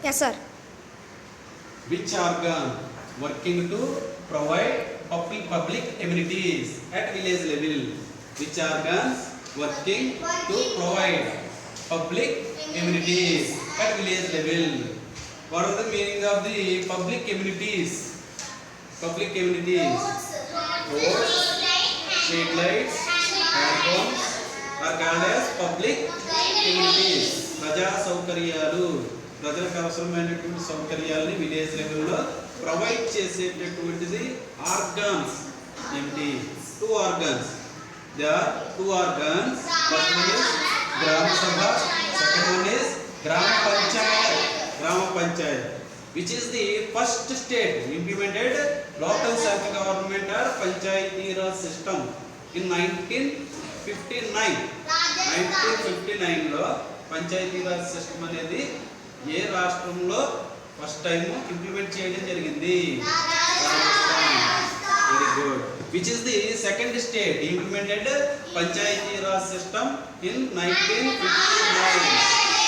Yes, sir. Which organ working to provide public amenities at village level? Which organs working to provide public amenities at village level? What are the meaning of the public amenities? Public amenities. Roads, street lights, handphones are called as public amenities. ప్రజా సౌకర్యాలు, ప్రజలకు అవసరమైనటువంటి సౌకర్యాలని village లెవెల్లో provide చేసేటటువంటిది organs ఏమిటి? 2 organs. There are 2 organs. First one is Gram Sabha, second one is Gram Panchayat. Gram Panchayat, which is the first state implemented local self-government or Panchayati Raj system in 1959. 1959 లో panchayat Raj system అనేది ఏ రాష్ట్రంలో first time implement చేయడం జరిగింది? Very good. Which is the second state implemented Panchayati Raj system in 1959?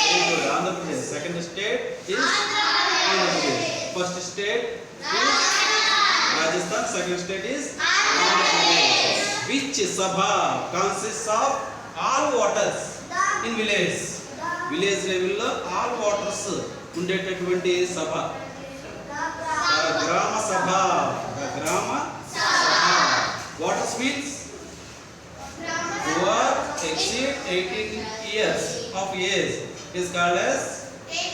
Very good. Andhra Pradesh. Second state is Andhra Pradesh. First state is Rajasthan. Second state is Andhra Pradesh. Which Sabha consists of all waters in village? Village level లో all waters ఉండేటటువంటి సభ గ్రామ సభ. గ్రామ Waters means who are exceed 18 years of age is called as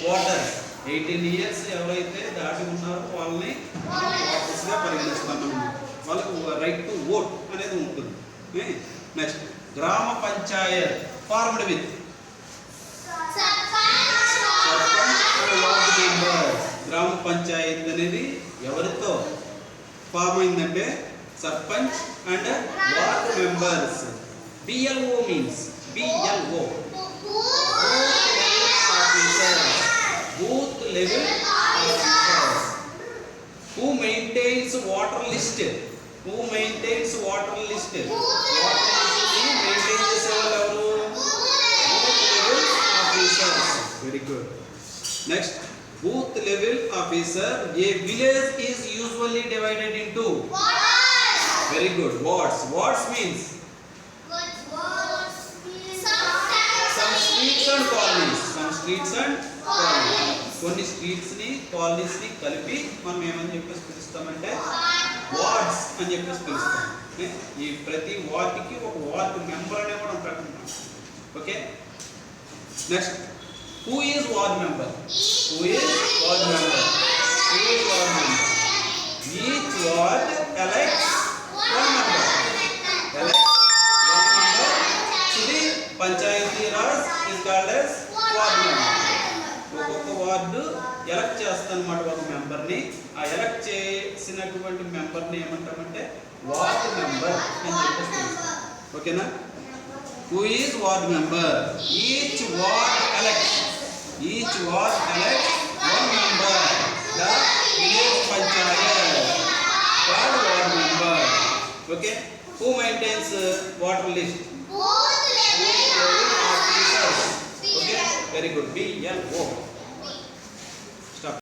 waters. 18 years ఎవరైతే దాటి ఉన్నారో వాళ్ళని waters గా పరిగణిస్తాము. వాళ్ళకు రైట్ టు ఓట్ అనేది ఉంటుంది. నెక్స్ట్ గ్రామ Panchayat formed with ward members. గ్రామ పంచాయత్ అనేది ఎవరితో ఫార్మ్ అయిందంటే sarpanch and ward members. BLO means BLO, booth level officers. Who maintains water list? Who maintains water list? Water list ni maintain చేసేవాళ్ళు ఎవరు? Booth level officers. Very good. Next, booth level officer. A village is usually divided into very good. Wards means some streets and colonies. Some streets and colonies. కొన్ని streets ని colonies ని కలిపి మనం ఏమని చెప్పేసి పిలుస్తామంటే wards అని చెప్పేసి పిలుస్తాం. ఈ ప్రతి వార్డుకి ఒక వార్డు మెంబర్ అనే కూడా ఉంటాడు. Okay. Next, who is ward member? Who is ward member? Who is ward member? Each ward elects one member. Elect one member to the Panchayati Raj is called as ward member. ఒక్కొక్క ward elect చేస్తానమాట ఒక మెంబర్ని. ఆ elect చేసినటువంటి మెంబర్ని ఏమంటామంటే ward member అని చెప్పేసి పిలుస్తాం. ఓకేనా? Who is ward member? Each ward elects one member. The village panchayat called ward member. Okay. Who maintains water list? Booth level officers. Okay. Very good. BLO.